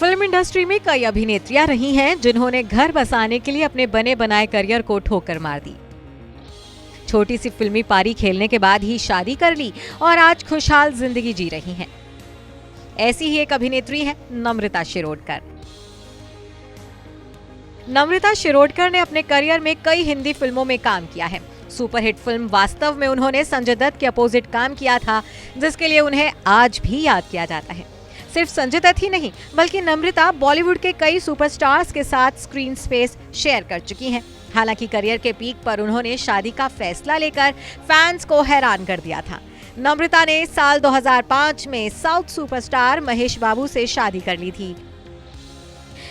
Film industry में कई अभिनेत्रियां रही हैं जिन्होंने घर बसाने के लिए अपने बने बनाए करियर को ठोकर मार दी। छोटी सी फिल्मी पारी खेलने के बाद ही शादी कर ली और आज खुशहाल जिंदगी जी रही हैं। ऐसी ही एक अभिनेत्री है नम्रता शिरोडकर। नम्रता शिरोडकर ने अपने करियर में कई हिंदी फिल्मों में काम किया है। सुपरहिट फिल्म वास्तव में उन्होंने संजय दत्त के अपोजिट काम किया था, जिसके लिए उन्हें आज भी याद किया जाता है। सिर्फ संजय दत्त ही नहीं बल्कि नम्रता बॉलीवुड के कई सुपरस्टार्स के साथ स्क्रीन स्पेस शेयर कर चुकी हैं। हालांकि करियर के पीक पर उन्होंने शादी का फैसला लेकर फैंस को हैरान कर दिया था। नम्रता ने साल 2005 में साउथ सुपरस्टार महेश बाबू से शादी कर ली थी।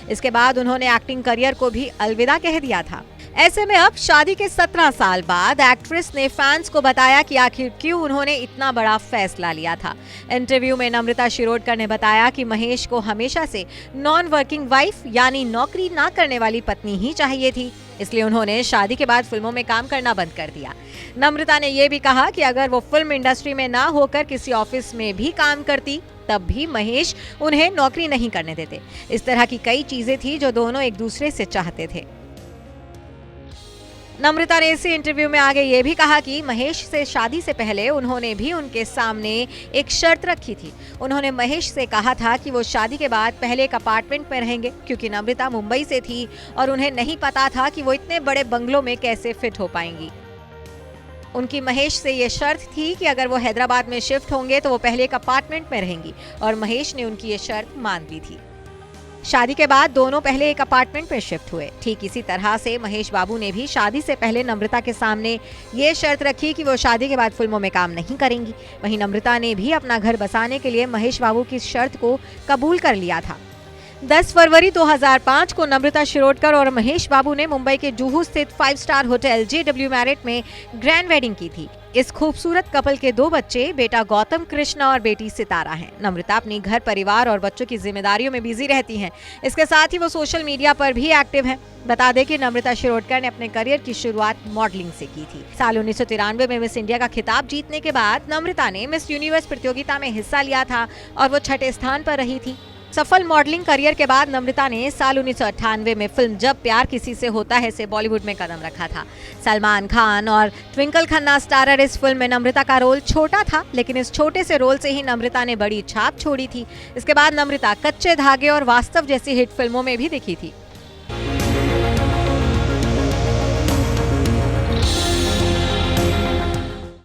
इसके बाद उन्होंने एक्टिंग करियर को भी अलविदा कह दिया था। ऐसे में अब शादी के 17 साल बाद एक्ट्रेस ने फैंस को बताया कि आखिर क्यों उन्होंने इतना बड़ा फैसला लिया था। इंटरव्यू में नम्रता शिरोडकर ने बताया कि महेश को हमेशा से नॉन वर्किंग वाइफ यानी नौकरी ना करने वाली पत्नी ही चाहिए थी, इसलिए उन्होंने शादी के बाद फिल्मों में काम करना बंद कर दिया। नम्रता ने यह भी कहा कि अगर वो फिल्म इंडस्ट्री में ना होकर किसी ऑफिस में भी काम करती तब भी महेश उन्हें नौकरी नहीं करने देते। इस तरह की कई चीजें थी जो दोनों एक दूसरे से चाहते थे। नम्रता ने इसी इंटरव्यू में आगे ये भी कहा कि महेश से शादी से पहले उन्होंने भी उनके सामने एक शर्त रखी थी। उन्होंने महेश से कहा था कि वो शादी के बाद पहले एक अपार्टमेंट में रहेंगे, क्योंकि नम्रता मुंबई से थी और उन्हें नहीं पता था कि वो इतने बड़े बंगलों में कैसे फिट हो पाएंगी। उनकी महेश से ये शर्त थी कि अगर वो हैदराबाद में शिफ्ट होंगे तो वो पहले एक अपार्टमेंट में रहेंगी, और महेश ने उनकी ये शर्त मान ली थी। शादी के बाद दोनों पहले एक अपार्टमेंट में शिफ्ट हुए। ठीक इसी तरह से महेश बाबू ने भी शादी से पहले नम्रता के सामने ये शर्त रखी कि वो शादी के बाद फिल्मों में काम नहीं करेंगी। वहीं नम्रता ने भी अपना घर बसाने के लिए महेश बाबू की शर्त को कबूल कर लिया था। 10 फरवरी 2005 को नम्रता शिरोडकर और महेश बाबू ने मुंबई के जुहू स्थित 5 स्टार होटल JW मैरिट में ग्रैंड वेडिंग की थी। इस खूबसूरत कपल के 2 बच्चे, बेटा गौतम कृष्णा और बेटी सितारा हैं। नम्रता अपनी घर परिवार और बच्चों की जिम्मेदारियों में बिजी रहती हैं। इसके साथ ही वो सोशल मीडिया पर भी एक्टिव हैं। बता दें कि नम्रता शिरोडकर ने अपने करियर की शुरुआत मॉडलिंग से की थी। साल 1993 में मिस इंडिया का खिताब जीतने के बाद नम्रता ने मिस यूनिवर्स प्रतियोगिता में हिस्सा लिया था और वो 6ठे स्थान पर रही थी। सफल मॉडलिंग करियर के बाद नम्रता ने साल 1998 में फिल्म जब प्यार किसी से होता है से बॉलीवुड में कदम रखा था। सलमान खान और ट्विंकल खन्ना स्टारर इस फिल्म में नम्रता का रोल छोटा था, लेकिन इस छोटे से रोल से ही नम्रता ने बड़ी छाप छोड़ी थी। इसके बाद नम्रता कच्चे धागे और वास्तव जैसी हिट फिल्मों में भी दिखी थी।